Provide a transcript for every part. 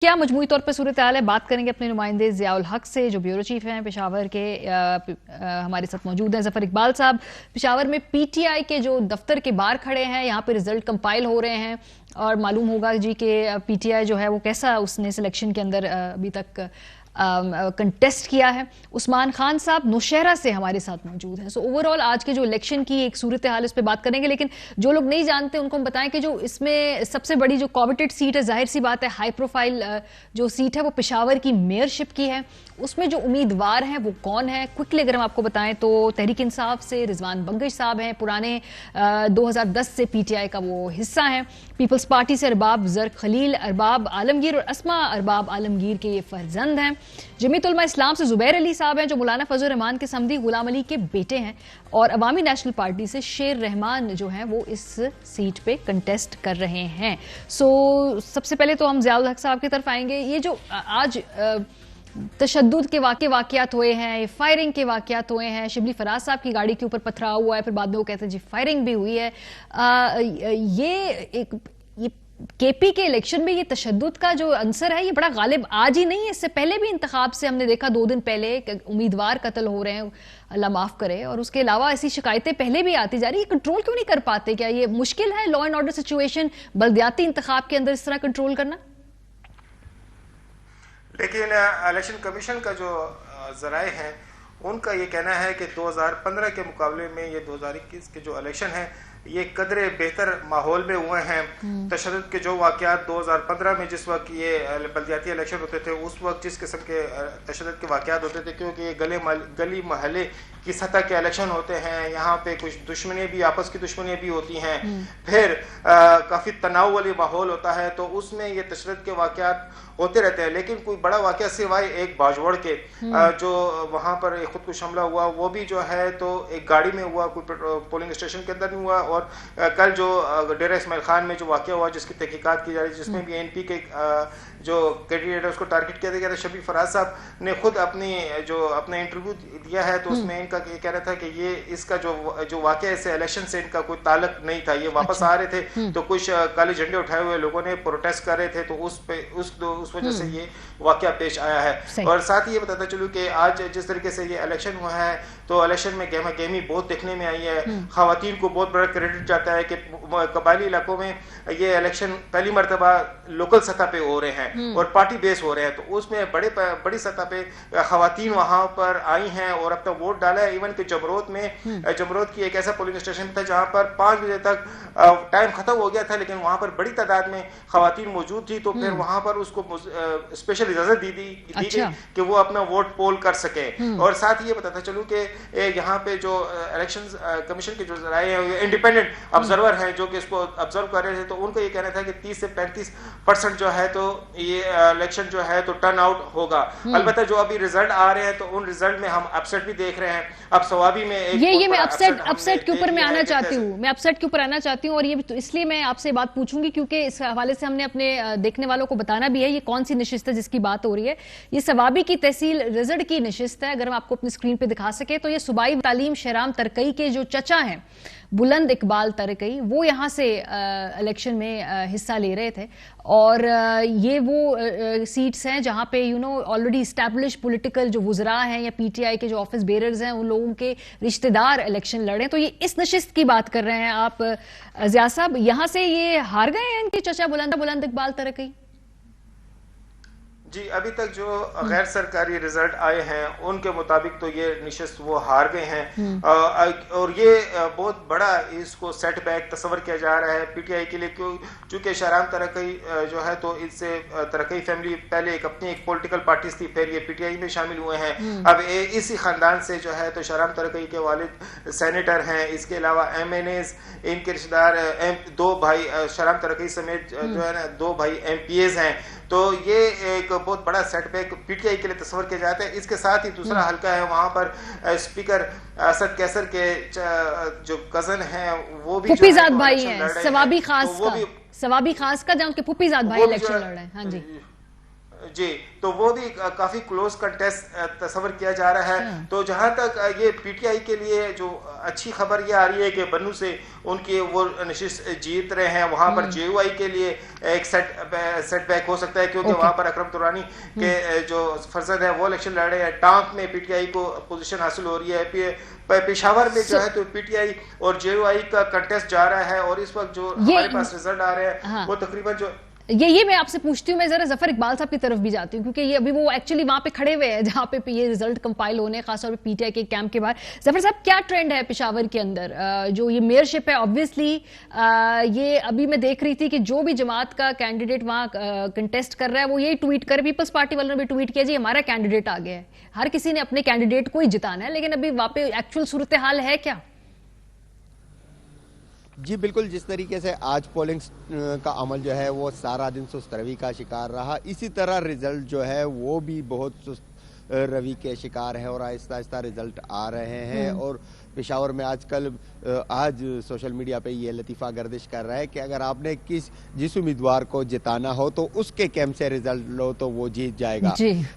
क्या मजमूई तौर पर सूरत हाल है। बात करेंगे अपने नुमाइंदे ज़ियाउल हक से जो ब्यूरो चीफ हैं पेशावर के, हमारे साथ मौजूद हैं ज़फर इकबाल साहब। पेशावर में पीटीआई के जो दफ्तर के बाहर खड़े हैं, यहाँ पे रिजल्ट कंपाइल हो रहे हैं और मालूम होगा जी कि पीटीआई जो है वो कैसा उसने सिलेक्शन के अंदर अभी तक कंटेस्ट किया है। उस्मान खान साहब नौशहरा से हमारे साथ मौजूद हैं। सो ओवरऑल आज के जो इलेक्शन की एक सूरत हाल इस पे बात करेंगे, लेकिन जो लोग नहीं जानते उनको हम बताएं कि जो इसमें सबसे बड़ी जो कॉवेटेड सीट है, जाहिर सी बात है हाई प्रोफाइल जो सीट है वो पेशावर की मेयरशिप की है। उसमें जो उम्मीदवार हैं वो कौन है, क्विकली अगर हम आपको बताएं तो तहरीक इंसाफ से रिजवान बंगश साहब हैं, पुराने 2010 से पीटीआई का वो हिस्सा हैं। पीपल्स पार्टी से अरबाब ज़र खलील अरबाब आलमगीर और अस्मा अरबाब आलमगीर के ये फर्जंद हैं। जमीयत उलमा इस्लाम से जुबैर अली साहब हैं जो मौलाना फजल रहमान के समधी गुलाम अली के बेटे हैं, और अवामी नेशनल पार्टी से शेर रहमान जो हैं वो इस सीट पे कंटेस्ट कर रहे हैं। सो सबसे पहले तो हम ज़ियाउल हक साहब की तरफ आएंगे। ये जो आज तशद्दुद के वाक़यात हुए हैं, फायरिंग के वाक़यात हुए हैं, शिबली फराज साहब की गाड़ी के ऊपर पथराव हुआ है, फिर बाद में वो कहते हैं जी फायरिंग भी हुई है, ये केपी के इलेक्शन में ये तशद्दुद का जो अंसर है ये बड़ा गालिब आज ही नहीं है, इससे पहले भी इंतखाब से हमने देखा 2 दिन पहले उम्मीदवार कत्ल हो रहे हैं, अल्लाह माफ करे, और उसके अलावा ऐसी शिकायतें पहले भी आती जा रही है। कंट्रोल क्यों नहीं कर पाते? क्या ये मुश्किल है लॉ एंड ऑर्डर सिचुएशन बल्दियाती इंतखाब के अंदर इस तरह कंट्रोल करना? लेकिन इलेक्शन कमीशन का जो ज़राए हैं उनका ये कहना है कि 2015 के मुकाबले में ये 2021 के जो इलेक्शन हैं ये कदरे बेहतर माहौल में हुए हैं। तशद्दुद के जो वाक़यात 2015 में जिस वक्त ये बल्दियाती इलेक्शन होते थे उस वक्त जिस किस्म के तशद्दुद के वाक़यात होते थे, क्योंकि ये गली महल्ले की सतह के इलेक्शन होते हैं, यहाँ पे कुछ दुश्मनी भी, आपस की दुश्मनी भी होती हैं, फिर काफ़ी तनाव वाली माहौल होता है, तो उसमें ये तशद्दुद के वाक़यात होते रहते हैं। लेकिन कोई बड़ा वाक़या सिवाय एक बाजवड़ के जो वहाँ पर खुदकुश हमला हुआ वो भी जो है तो एक गाड़ी में हुआ, कोई पोलिंग स्टेशन के अंदर नहीं हुआ। और कल जो डेरा इस्माइल खान में जो वाक़या हुआ जिसकी तहकीकात की जा रही है, जिसमें भी एनपी के जो कैंडिडेट है उसको टारगेट किया गया था। शबी फराज साहब ने खुद अपना इंटरव्यू दिया है, तो उसमें इनका ये कहना था कि ये इसका जो वाक़या है इलेक्शन से इनका कोई ताल्लुक नहीं था। ये वापस आ रहे थे तो कुछ काले झंडे उठाए हुए लोगों ने प्रोटेस्ट कर रहे थे, तो उस वजह से ये वाक़या पेश आया है। और साथ ही ये बताता चलूँ कि आज जिस तरीके से ये इलेक्शन हुआ है तो इलेक्शन में गहमा गहमी बहुत देखने में आई है। ख़वातीन को बहुत बड़ा क्रेडिट जाता है कि कबायली इलाकों में ये इलेक्शन पहली मरतबा लोकल सतह पे हो रहे हैं और पार्टी बेस हो रहे हैं, तो उसमें बड़ी सतह पे ख़वातीन वहाँ पर आई हैं और अपना वोट डाला है। इवन कि जमरोद की एक ऐसा पोलिंग स्टेशन था जहाँ पर 5 बजे तक टाइम ख़त्म हो गया था, लेकिन वहाँ पर बड़ी तादाद में ख़वातीन मौजूद थी, तो फिर वहाँ पर उसको स्पेशल इजाज़त दी गई कि वो अपना वोट पोल कर सके। और साथ ही ये बताता चलूँ कि यहाँ पे जो इलेक्शन कमीशन के जो ज़राए हैं इंडिपेंडेंट ऑब्जर्वर हैं जो कि इसको ऑब्जर्व कर रहे थे, तो उनको ये कहना था कि 30 से 35% जो है तो ये इलेक्शन जो है तो टर्न आउट होगा। अलबत्ता जो अभी रिजल्ट आ रहे हैं तो उन रिजल्ट में हम अपसेट भी देख रहे हैं। अब सवाबी में ये मैं अपसेट के ऊपर मैं आना चाहती हूँ, मैं अपसेट के ऊपर आना चाहती हूँ, और ये तो इसलिए मैं आपसे बात पूछूंगी क्योंकि इस हवाले से हमने अपने देखने वालों को बताना भी है ये कौन सी नशिस्त है जिसकी बात हो रही है। ये सवाबी की तहसील रिजल्ट की नशिस्त है। अगर हम आपको अपनी स्क्रीन पे दिखा सके तो ये सूबाई तालीम शहराम तरकई के जो चचा हैं बुलंद इकबाल तरकई, वो यहाँ से इलेक्शन में हिस्सा ले रहे थे, और ये वो सीट्स हैं जहाँ पे ऑलरेडी इस्टेब्लिश पॉलिटिकल जो वुज़रा हैं या पीटीआई के जो ऑफिस बेरर्स हैं उन लोगों के रिश्तेदार इलेक्शन लड़े हैं। तो ये इस नशिस्त की बात कर रहे हैं आप ज़िया साहब, यहाँ से ये हार गए हैं इनके चचा बुलंद इकबाल तरकई? जी, अभी तक जो गैर सरकारी रिजल्ट आए हैं उनके मुताबिक तो ये निशस्त वो हार गए हैं, और ये बहुत बड़ा इसको सेटबैक तस्वर किया जा रहा है पीटीआई के लिए, क्योंकि शहराम तरकई जो है तो इससे तरकई फैमिली पहले अपनी एक पॉलिटिकल पार्टी थी, फिर ये पीटीआई में शामिल हुए हैं। अब इसी खानदान से जो है तो शहराम तरकई के वालिद सेनेटर हैं, इसके अलावा MNAs इनके रिश्तेदार 2 भाई शहराम तरकई समेत जो है ना 2 भाई MPAs हैं, तो ये एक बहुत बड़ा सेटबैक पीटीआई के लिए तस्वर किया जाता है। इसके साथ ही दूसरा हल्का है वहाँ पर स्पीकर असद कैसर के जो कजन हैं वो भी फुफीजाद भाई हैं, सवाबी खास का जहाँ उनके फुफीजाद भाई इलेक्शन लड़ रहे हैं। हाँ जी, جی تو وہ بھی کافی کلوز کنٹیسٹ تصور کیا جا رہا ہے. تو جہاں تک یہ پی ٹی آئی کے لیے جو اچھی خبر یہ آ رہی ہے کہ بنو سے ان کی وہ نشست جیت رہے ہیں, وہاں پر جے یو آئی کے لیے ایک سیٹ بیک ہو سکتا ہے, کیونکہ وہاں پر اکرم ترانی کے جو فرزند ہیں وہ الیکشن لڑ رہے ہیں. ٹانک میں پی ٹی آئی کو پوزیشن حاصل ہو رہی ہے. پشاور میں جو ہے تو پی ٹی آئی اور جے یو آئی کا کنٹیسٹ جا رہا ہے, اور اس وقت جو ہمارے پاس رزلٹ آ رہے ہیں وہ تقریباً جو یہ میں آپ سے پوچھتی ہوں, میں ذرا ظفر اقبال صاحب کی طرف بھی جاتی ہوں, کیونکہ یہ ابھی وہ ایکچولی وہاں پہ کھڑے ہوئے ہیں جہاں پہ یہ ریزلٹ کمپائل ہونے, خاص طور پہ پی ٹی آئی کے کیمپ کے باہر. ظفر صاحب کیا ٹرینڈ ہے پشاور کے اندر؟ جو یہ میئرشپ ہے آبویسلی یہ ابھی میں دیکھ رہی تھی کہ جو بھی جماعت کا کینڈیڈیٹ وہاں کنٹیسٹ کر رہا ہے وہ یہی ٹویٹ کر, پیپلز پارٹی والوں نے بھی ٹویٹ کیا جی ہمارا کینڈیڈیٹ آ گیا ہے. ہر کسی نے اپنے کینڈیڈیٹ کو ہی جتانا ہے, لیکن ابھی وہاں پہ ایکچوئل صورتحال ہے کیا؟ جی بالکل, جس طریقے سے آج پولنگ کا عمل جو ہے وہ سارا دن سست روی کا شکار رہا, اسی طرح ریزلٹ جو ہے وہ بھی بہت سست روی کے شکار ہے اور آہستہ آہستہ ریزلٹ آ رہے ہیں. اور پشاور میں آج سوشل میڈیا پہ یہ لطیفہ گردش کر رہا ہے کہ اگر آپ نے جس امیدوار کو جتانا ہو تو اس کے کیمپ سے ریزلٹ لو تو وہ جیت جائے گا.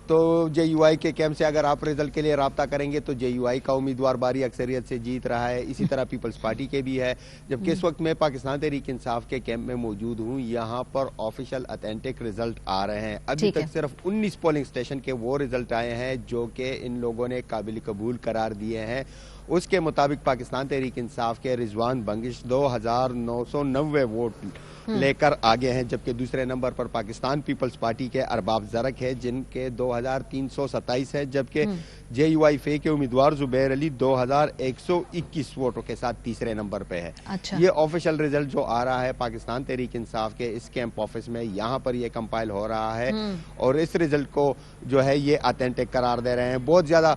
تو جے یو آئی کے کیمپ سے اگر آپ ریزلٹ کے لیے رابطہ کریں گے تو جے یو آئی کا امیدوار باری اکثریت سے جیت رہا ہے. اسی طرح پیپلز پارٹی کے بھی ہے, جبکہ اس وقت میں پاکستان تحریک انصاف کے کیمپ میں موجود ہوں. یہاں پر آفیشیل اتھینٹک ریزلٹ آ رہے ہیں. ابھی تک صرف 19 پولنگ اسٹیشن کے وہ ریزلٹ آئے ہیں جو کہ ان لوگوں نے قابل قبول قرار دیے ہیں. اس کے مطابق پاکستان تحریک انصاف کے رضوان بنگش 2990 ووٹ لے کر آگے ہیں, جبکہ دوسرے نمبر پر پاکستان پیپلز پارٹی کے ارباب زرق ہے جن کے 2327 ہے, جبکہ جے یو آئی فے کے امیدوار زبیر علی 2121 ووٹوں کے ساتھ تیسرے نمبر پہ ہے. یہ آفیشیل ریزلٹ جو آ رہا ہے پاکستان تحریک انصاف کے اس کیمپ آفس میں, یہاں پر یہ کمپائل ہو رہا ہے اور اس ریزلٹ کو جو ہے یہ اتھینٹک قرار دے رہے ہیں. بہت زیادہ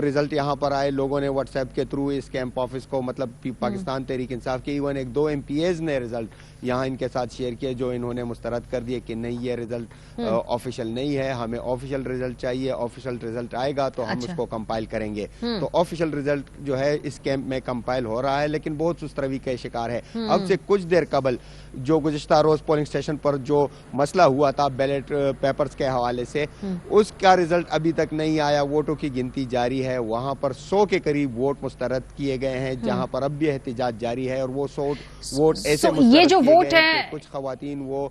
ریزلٹ یہاں پر آئے, لوگوں نے واٹس ایپ کے تھرو اس کیمپ آفس کو, مطلب پاکستان تحریک انصاف کے ایون 1-2 ایم پی ایز نے ریزلٹ یہاں ان کے ساتھ شیئر کیے جو انہوں نے مسترد کر دیے کہ نہیں یہ ریزلٹ آفیشیل نہیں ہے, ہمیں آفیشیل ریزلٹ چاہیے, آفیشیل ریزلٹ آئے گا تو ہم اس کو کمپائل کریں گے. تو آفیشیل ریزلٹ جو ہے اس کیمپ میں کمپائل ہو رہا ہے, لیکن بہت سست روی کا شکار ہے. اب سے کچھ دیر قبل جو گزشتہ روز پولنگ اسٹیشن پر جو مسئلہ ہوا تھا بیلٹ پیپرز کے حوالے سے, اس کا ریزلٹ ابھی تک نہیں آیا. ووٹوں کی گنتی جاری ہے, وہاں پر 100 کے قریب ووٹ مسترد کیے گئے ہیں, جہاں پر اب بھی احتجاج جاری ہے. اور وہ 100 ووٹ ایسے مسترد کیے گئے ہیں کہ کچھ خواتین وہ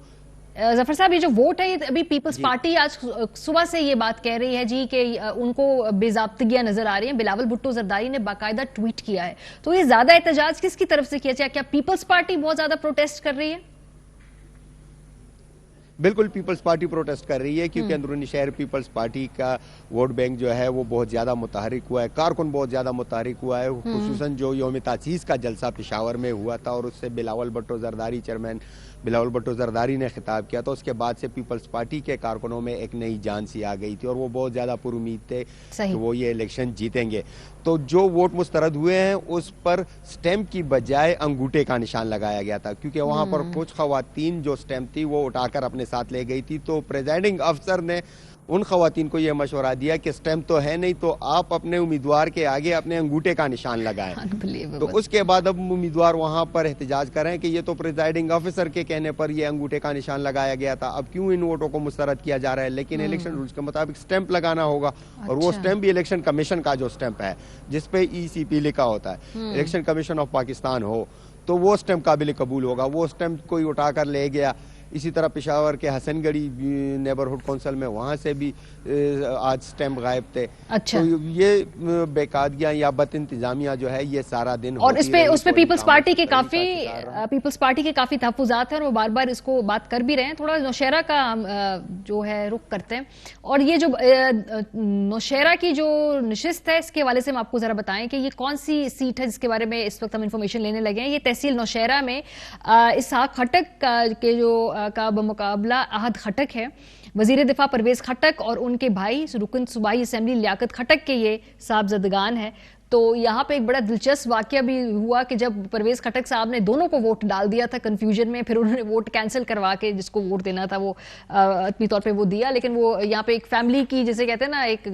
ظفر صاحب یہ جو ووٹ ہے ابھی پیپلز پارٹی آج صبح سے یہ بات کہہ رہی ہے جی کہ ان کو بے ضابطگیاں نظر آ رہی ہیں. بلاول بھٹو زرداری نے باقاعدہ ٹویٹ کیا ہے, تو یہ زیادہ احتجاج کس کی طرف سے کیا جائے؟ کیا پیپلز پارٹی بہت زیادہ پروٹیسٹ کر رہی ہے؟ بالکل پیپلز پارٹی پروٹیسٹ کر رہی ہے, کیونکہ اندرونی شہر پیپلز پارٹی کا ووٹ بینک جو ہے وہ بہت زیادہ متحرک ہوا ہے, کارکن بہت زیادہ متحرک ہوا ہے. خصوصاً جو یوم تاسیس کا جلسہ پشاور میں ہوا تھا اور اس سے بلاول بھٹو زرداری چیئرمین بلاول بھٹو زرداری نے خطاب کیا, تو اس کے بعد سے پیپلز پارٹی کے کارکنوں میں ایک نئی جان سی آ گئی تھی اور وہ بہت زیادہ پر امید تھے کہ وہ یہ الیکشن جیتیں گے. تو جو ووٹ مسترد ہوئے ہیں اس پر سٹیمپ کی بجائے انگوٹھے کا نشان لگایا گیا تھا, کیونکہ وہاں پر کچھ خواتین جو سٹیمپ تھی وہ اٹھا کر اپنے ساتھ لے گئی تھی. تو پریزائڈنگ افسر نے ان خواتین کو یہ مشورہ دیا کہ سٹیمپ تو ہے نہیں تو آپ اپنے امیدوار کے آگے اپنے انگوٹھے کا نشان لگائیں. تو اس کے بعد اب امیدوار وہاں پر احتجاج کر رہے ہیں کہ یہ تو پریزائڈنگ افسر کے کہنے پر یہ انگوٹھے کا نشان لگایا گیا تھا, اب کیوں ان ووٹوں کو مسترد کیا جا رہا ہے؟ لیکن الیکشن رولز کے مطابق سٹیمپ لگانا ہوگا, اور وہ سٹیمپ بھی الیکشن کمیشن کا جو سٹیمپ ہے جس پہ ECP لکھا ہوتا ہے, الیکشن کمیشن آف پاکستان ہو, تو وہ سٹیمپ قابل قبول ہوگا. وہ سٹیمپ کوئی اٹھا کر لے گیا. اسی طرح پشاور کے حسن گڑھی نیبرہڈ کونسل میں وہاں سے بھی آج سٹیمپ غائب تھے. تو یہ بے قاعدگیاں یا بد انتظامیہ جو ہے یہ سارا دن اور اس پہ پیپلز پارٹی کے کافی تحفظات ہیں اور وہ بار بار اس کو بات کر بھی رہے ہیں. تھوڑا نوشہرہ کا جو ہے رخ کرتے ہیں, اور یہ جو نوشہرہ کی جو نشست ہے اس کے حوالے سے ہم آپ کو ذرا بتائیں کہ یہ کون سی سیٹ ہے جس کے بارے میں اس وقت ہم انفارمیشن لینے لگے ہیں. یہ تحصیل نوشہرہ میں اسحاق خٹک کے جو کا بمقابلہ احد خٹک ہے. وزیر دفاع پرویز خٹک اور ان کے بھائی رکن صوبائی اسمبلی لیاقت خٹک کے یہ صاحبزادگان ہیں. تو یہاں پہ ایک بڑا دلچسپ واقعہ بھی ہوا کہ جب پرویز خٹک صاحب نے دونوں کو ووٹ ڈال دیا تھا کنفیوژن میں, پھر انہوں نے ووٹ کینسل کروا کے جس کو ووٹ دینا تھا وہ اپنی طور پہ وہ دیا, لیکن وہ یہاں پہ ایک فیملی کی جسے کہتے ہیں نا ایک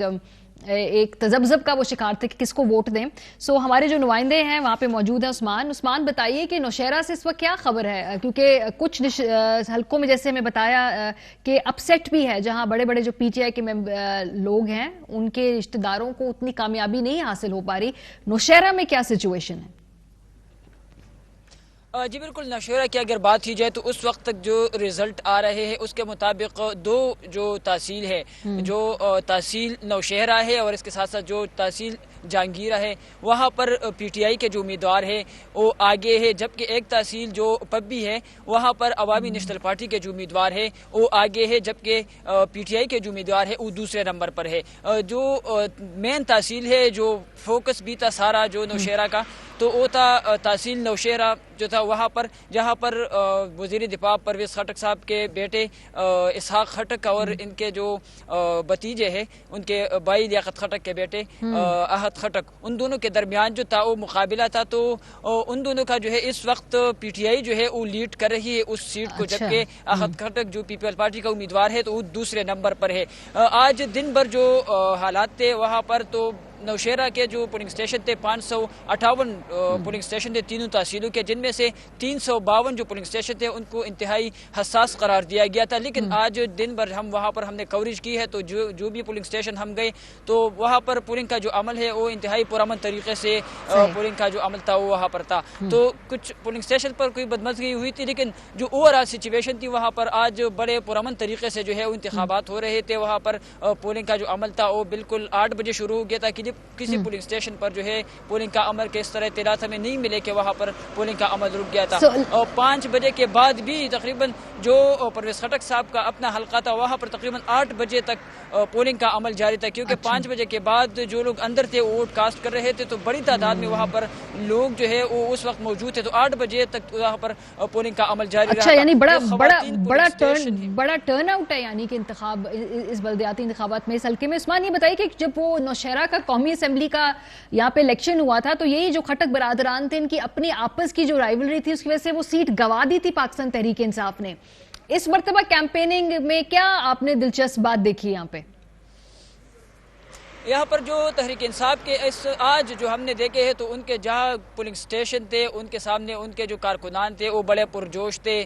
ایک तजब्ज़ब का वो शिकार थे कि किसको वोट दें। सो हमारे जो नुमाइंदे हैं वहाँ पे मौजूद हैं उस्मान बताइए कि नौशहरा से इस वक्त क्या खबर है, क्योंकि कुछ हलकों में जैसे हमें बताया कि अपसेट भी है, जहाँ बड़े बड़े जो पीटीआई के लोग हैं उनके रिश्तेदारों को उतनी कामयाबी नहीं हासिल हो पा रही। नौशहरा में क्या सिचुएशन है? जी बिल्कुल, नौशहरा की अगर बात की जाए तो उस वक्त तक जो रिज़ल्ट आ रहे हैं उसके मुताबिक दो जो तहसील है, जो तहसील नौशहरा है और इसके साथ साथ जो तहसील जहांगीरा है, वहाँ पर पीटीआई के जो उम्मीदवार है वो आगे है, जबकि एक तहसील जो पब्बी है वहाँ पर अवामी नेशनल पार्टी के जो उम्मीदवार है वो आगे है, जबकि पीटीआई के जो उम्मीदवार है वो दूसरे नंबर पर है। जो मेन तहसील है, जो फोकस भी था सारा जो नौशहरा का, तो वो था तहसील नौशहरा जो था वहाँ पर, जहाँ पर वज़ीर दिफा परवेज़ खटक साहब के बेटे इसहाक खटक और इनके जो भतीजे हैं उनके भाई लियाकत खटक के बेटे अहद खटक, उन दोनों के दरमियान जो था वो मुकाबला था। तो उन दोनों का जो है इस वक्त पीटीआई जो है वो लीड कर रही है उस सीट को, जबकि अहद खटक जो पीपल पार्टी का उम्मीदवार है तो वो दूसरे नंबर पर है। आज दिन भर जो हालात थे वहाँ पर, तो नौशहरा के जो पोलिंग स्टेशन थे 558 पोलिंग स्टेशन थे तीनों तहसीलों के, जिनमें से 352 जो पोलिंग स्टेशन थे उनको इंतहाई हसास करार दिया गया था। लेकिन आज दिन भर हम वहाँ पर हमने कवरेज की है, तो जो भी पोलिंग स्टेशन हम गए तो वहाँ पर पोलिंग का जो अमल है वो इंतहाई पुरअमन तरीके से पोलिंग का जो अमल था वो वहाँ पर था। तो कुछ पोलिंग स्टेशन पर कोई बदमज़गी हुई थी, लेकिन जो ओवरऑल सिचुएशन थी वहाँ पर आज बड़े पुरअमन तरीके से जो है वो इंतखाबात हो रहे थे। वहाँ पर पोलिंग का जो अमल था वो बिल्कुल 8 बजे शुरू हो गया था कि किसी पोलिंग स्टेशन पर जो है पोलिंग का अमल के इस तरह इत्तलात हमें नहीं मिले कि वहाँ पर पोलिंग का अमल रुक गया था। और 5 बजे के बाद भी तकरीबन जो परवेज़ खटक साहब का अपना हल्का था वहाँ पर तकरीबन 8 बजे तक पोलिंग का अमल जारी था, क्योंकि 5 बजे के बाद जो लोग अंदर थे वो वोट कास्ट कर रहे थे, तो बड़ी तादाद में वहाँ पर लोग जो है वो उस वक्त मौजूद थे। तो 8 बजे तक वहाँ पर पोलिंग का अमल जारी रहा। यानी बड़ा टर्न आउट है यानी कि इंतखाब इस बल्दियाती इंतखाबात में इस हल्के में। उस्मान ये बताइए कि जब वो नौशहरा का कौमी असेंबली का यहाँ पे इलेक्शन हुआ था तो यही जो खटक बरादरान थे इनकी अपनी आपस की जो राइवलरी थी उसकी वजह से वो सीट गवा दी थी पाकिस्तान तहरीक इंसाफ ने। इस मर्तबा कैंपेनिंग में क्या आपने दिलचस्प बात देखी यहाँ पे? यहाँ पर जो तहरीक इंसाफ के इस आज जो हमने देखे हैं तो उनके जहाँ पोलिंग स्टेशन थे उनके सामने उनके जो कारकुनान थे वो बड़े पुरजोश थे।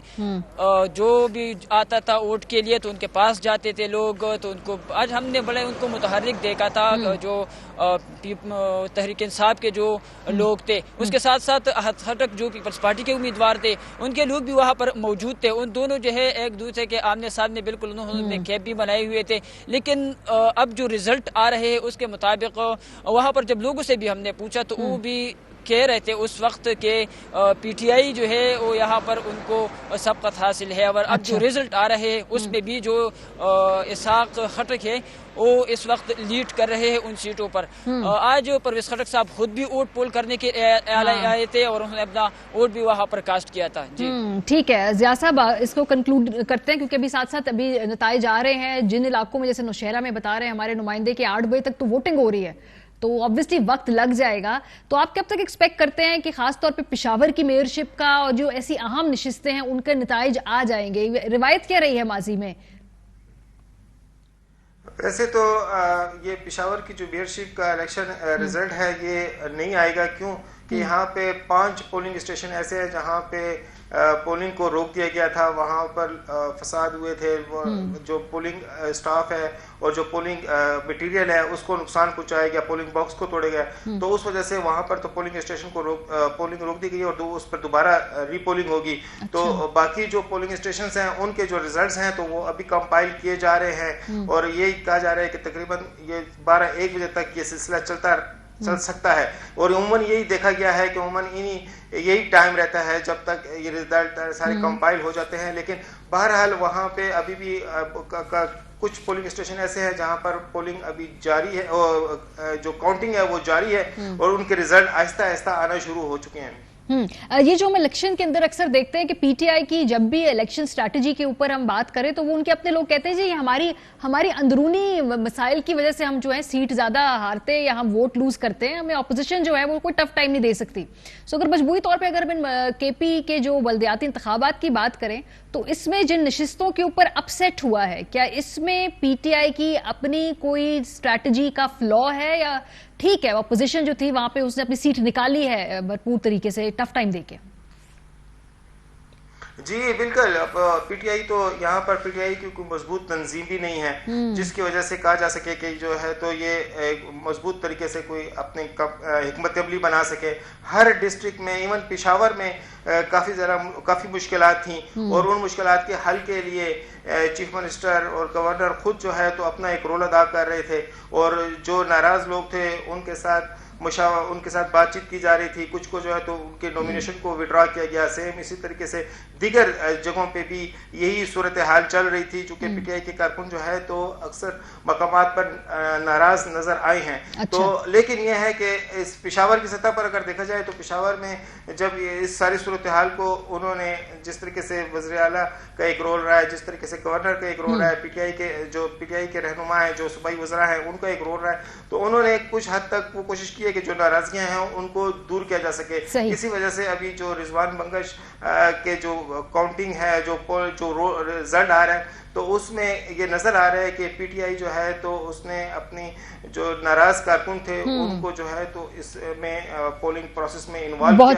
जो भी आता था वोट के लिए तो उनके पास जाते थे लोग, तो उनको आज हमने बड़े उनको मुतहर्रिक देखा था। जो तहरीक इंसाफ के जो लोग थे, उसके साथ साथ अहद खटक जो पीपल्स पार्टी के उम्मीदवार थे उनके लोग भी वहाँ पर मौजूद थे। उन दोनों जो है एक दूसरे के आमने सामने बिल्कुल उन्होंने कैप भी बनाए हुए थे। लेकिन अब जो रिजल्ट आ रहे हैं उसके मुताबिक वहाँ पर जब लोगों से भी हमने पूछा तो वो भी कह रहे थे उस वक्त के पीटीआई जो है वो यहाँ पर उनको सबकत हासिल है। और अब जो रिजल्ट आ रहे हैं उसमें भी जो इसहाक खटक है वो इस वक्त लीड कर रहे हैं उन सीटों पर। आज परवेज़ खटक साहब खुद भी वोट पोल करने के आए थे और उन्होंने अपना वोट भी वहाँ पर कास्ट किया था। जी ठीक है ज़िया साहब, इसको कंक्लूड करते हैं क्योंकि अभी साथ साथ अभी नताइज आ रहे हैं जिन इलाकों में, जैसे नौशहरा में बता रहे हैं हमारे नुमाइंदे कि 8 बजे तक तो वोटिंग हो रही है, तो ऑब्वियसली वक्त लग जाएगा। तो आप कब तक एक्सपेक्ट करते हैं कि खास तौर पे पेशावर की मेयरशिप का और जो ऐसी अहम नशिस्तें हैं उनके नताइज आ जाएंगे? रिवायत क्या रही है माजी में? वैसे तो ये पेशावर की जो मेयरशिप का इलेक्शन रिजल्ट है ये नहीं आएगा, क्यों कि यहाँ पे 5 पोलिंग स्टेशन ऐसे हैं जहाँ पे पोलिंग को रोक दिया गया था। वहाँ पर फसाद हुए थे, जो पोलिंग स्टाफ है और जो पोलिंग मटेरियल है उसको नुकसान पहुंचाया गया, पोलिंग बॉक्स को तोड़े गया। तो उस वजह से वहाँ पर तो पोलिंग स्टेशन को पोलिंग रोक दी गई और उस पर दोबारा रीपोलिंग होगी। तो बाकी जो पोलिंग स्टेशन हैं उनके जो रिजल्ट्स हैं तो वो अभी कंपाइल किए जा रहे हैं और ये कहा जा रहा है कि तकरीबन ये 12-1 बजे तक ये सिलसिला चल सकता है। और उमूमन यही देखा गया है कि उमूमन यही टाइम रहता है जब तक ये रिजल्ट सारे कंपाइल हो जाते हैं। लेकिन बहरहाल वहाँ पे अभी भी कुछ पोलिंग स्टेशन ऐसे हैं जहाँ पर पोलिंग अभी जारी है और जो काउंटिंग है वो जारी है और उनके रिजल्ट आहिस्ता आहिस्ता आना शुरू हो चुके हैं। ये जो हम इलेक्शन के अंदर अक्सर देखते हैं कि पीटीआई की जब भी इलेक्शन स्ट्रैटेजी के ऊपर हम बात करें तो वो उनके अपने लोग कहते हैं जी हमारी अंदरूनी मसाइल की वजह से हम जो है सीट ज्यादा हारते हैं या हम वोट लूज करते हैं, हमें ऑपोजिशन जो है वो कोई टफ टाइम नहीं दे सकती। सो अगर मजबूरी तौर पे अगर हम केपी के जो बल्दियाती इंतखाबात की बात करें तो इसमें जिन नशिस्तों के ऊपर अपसेट हुआ है, क्या इसमें पीटीआई की अपनी कोई स्ट्रैटेजी का फ्लॉ है या ठीक है अपोजिशन जो थी वहां पे उसने अपनी सीट निकाली है भरपूर तरीके से टफ टाइम देके? जी बिल्कुल। अब पीटीआई तो यहाँ पर पीटीआई की कोई मजबूत तंजीम भी नहीं है जिसकी वजह से कहा जा सके कि जो है तो ये मजबूत तरीके से कोई अपने हिकमत अमली बना सके। हर डिस्ट्रिक्ट में इवन पेशावर में काफ़ी मुश्किलात थी और उन मुश्किलात के हल के लिए चीफ मिनिस्टर और गवर्नर खुद जो है तो अपना एक रोल अदा कर रहे थे और जो नाराज़ लोग थे उनके साथ बातचीत की जा रही थी। कुछ को जो है तो उनके नॉमिनेशन को विड्रॉ किया गया। सेम इसी तरीके से दीगर जगहों पे भी यही सूरत हाल चल रही थी। चूँकि पीटीआई के कारकुन जो है तो अक्सर मकामात पर नाराज नजर आए हैं। अच्छा। तो लेकिन यह है कि इस पेशावर की सतह पर अगर देखा जाए तो पेशावर में जब इस सारी सूरत हाल को उन्होंने जिस तरीके से वज़ीर आला का एक रोल रहा है, जिस तरीके से गवर्नर का एक रोल रहा है, पीटीआई के रहनुमा हैं जो सूबाई वज़रा हैं उनका एक रोल रहा है, तो उन्होंने कुछ हद तक वो कोशिश की है कि जो नाराजगियां हैं उनको दूर किया जा सके। इसी वजह से अभी जो रिजवान बंगश के जो काउंटिंग है, जो रिजल्ट आ रहा है तो उसमें ये नजर आ रहा है कि पीटीआई जो है तो उसने अपनी जो नाराज कारकुन थे उनको जो है तो इसमें पोलिंग प्रोसेस में इन्वॉल्व किया है।